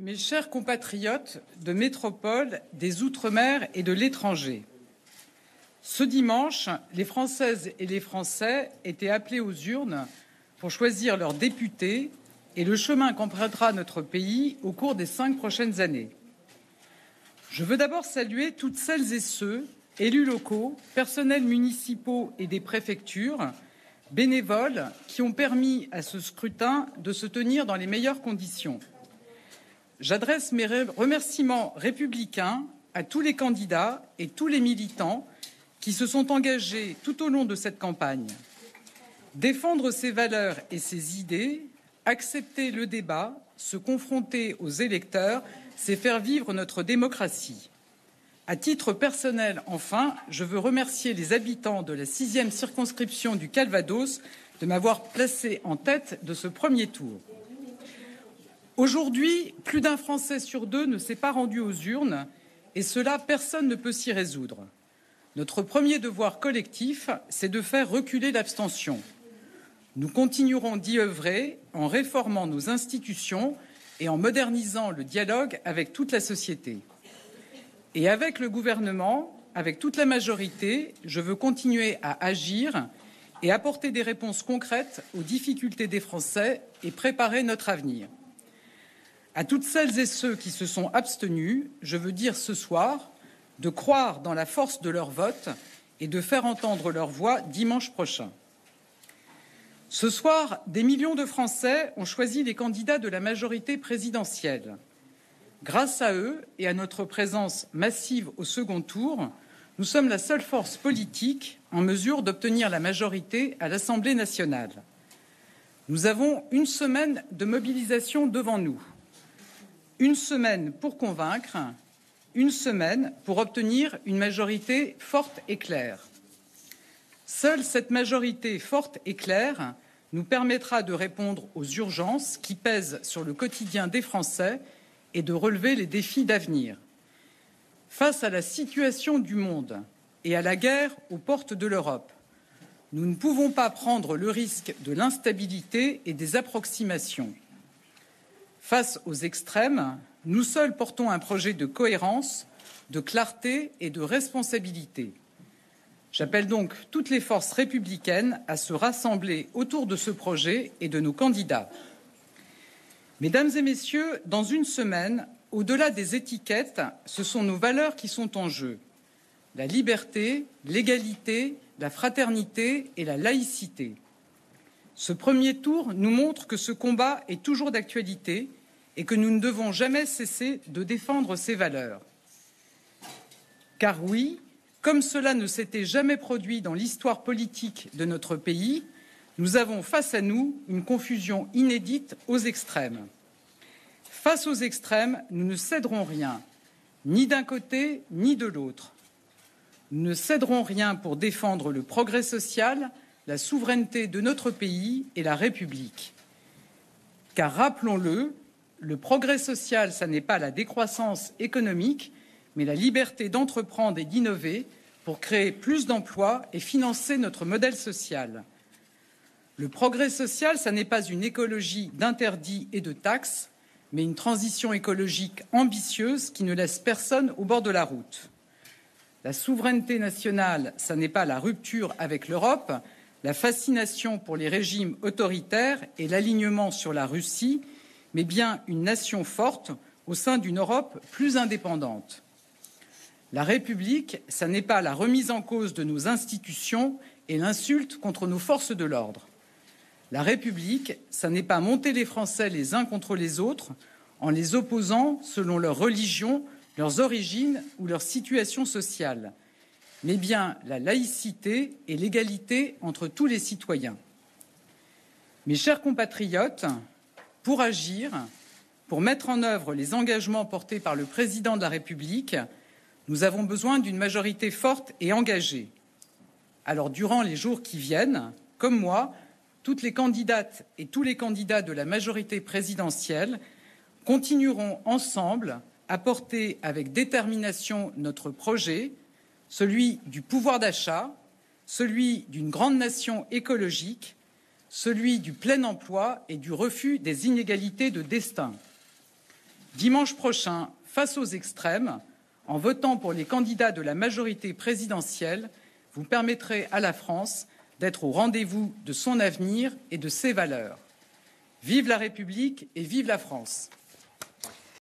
Mes chers compatriotes de métropole, des Outre-mer et de l'étranger, ce dimanche, les Françaises et les Français étaient appelés aux urnes pour choisir leurs députés et le chemin qu'empruntera notre pays au cours des 5 prochaines années. Je veux d'abord saluer toutes celles et ceux, élus locaux, personnels municipaux et des préfectures, bénévoles, qui ont permis à ce scrutin de se tenir dans les meilleures conditions. J'adresse mes remerciements républicains à tous les candidats et tous les militants qui se sont engagés tout au long de cette campagne. Défendre ses valeurs et ses idées, accepter le débat, se confronter aux électeurs, c'est faire vivre notre démocratie. À titre personnel, enfin, je veux remercier les habitants de la 6e circonscription du Calvados de m'avoir placé en tête de ce premier tour. Aujourd'hui, plus d'un Français sur 2 ne s'est pas rendu aux urnes, et cela, personne ne peut s'y résoudre. Notre premier devoir collectif, c'est de faire reculer l'abstention. Nous continuerons d'y œuvrer en réformant nos institutions et en modernisant le dialogue avec toute la société. Et avec le gouvernement, avec toute la majorité, je veux continuer à agir et apporter des réponses concrètes aux difficultés des Français et préparer notre avenir. À toutes celles et ceux qui se sont abstenus, je veux dire ce soir de croire dans la force de leur vote et de faire entendre leur voix dimanche prochain. Ce soir, des millions de Français ont choisi les candidats de la majorité présidentielle. Grâce à eux et à notre présence massive au second tour, nous sommes la seule force politique en mesure d'obtenir la majorité à l'Assemblée nationale. Nous avons une semaine de mobilisation devant nous. Une semaine pour convaincre, une semaine pour obtenir une majorité forte et claire. Seule cette majorité forte et claire nous permettra de répondre aux urgences qui pèsent sur le quotidien des Français et de relever les défis d'avenir. Face à la situation du monde et à la guerre aux portes de l'Europe, nous ne pouvons pas prendre le risque de l'instabilité et des approximations. Face aux extrêmes, nous seuls portons un projet de cohérence, de clarté et de responsabilité. J'appelle donc toutes les forces républicaines à se rassembler autour de ce projet et de nos candidats. Mesdames et messieurs, dans une semaine, au-delà des étiquettes, ce sont nos valeurs qui sont en jeu. La liberté, l'égalité, la fraternité et la laïcité. Ce premier tour nous montre que ce combat est toujours d'actualité et que nous ne devons jamais cesser de défendre ces valeurs. Car oui, comme cela ne s'était jamais produit dans l'histoire politique de notre pays, nous avons face à nous une confusion inédite aux extrêmes. Face aux extrêmes, nous ne céderons rien, ni d'un côté ni de l'autre. Nous ne céderons rien pour défendre le progrès social, la souveraineté de notre pays et la République. Car rappelons-le, le progrès social, ça n'est pas la décroissance économique, mais la liberté d'entreprendre et d'innover pour créer plus d'emplois et financer notre modèle social. Le progrès social, ça n'est pas une écologie d'interdits et de taxes, mais une transition écologique ambitieuse qui ne laisse personne au bord de la route. La souveraineté nationale, ça n'est pas la rupture avec l'Europe, la fascination pour les régimes autoritaires et l'alignement sur la Russie, mais bien une nation forte au sein d'une Europe plus indépendante. La République, ça n'est pas la remise en cause de nos institutions et l'insulte contre nos forces de l'ordre. La République, ça n'est pas monter les Français les uns contre les autres en les opposant selon leur religion, leurs origines ou leur situation sociale, mais bien la laïcité et l'égalité entre tous les citoyens. Mes chers compatriotes, pour agir, pour mettre en œuvre les engagements portés par le président de la République, nous avons besoin d'une majorité forte et engagée. Alors, durant les jours qui viennent, comme moi, toutes les candidates et tous les candidats de la majorité présidentielle continueront ensemble à porter avec détermination notre projet, celui du pouvoir d'achat, celui d'une grande nation écologique, celui du plein emploi et du refus des inégalités de destin. Dimanche prochain, face aux extrêmes, en votant pour les candidats de la majorité présidentielle, vous permettrez à la France d'être au rendez-vous de son avenir et de ses valeurs. Vive la République et vive la France!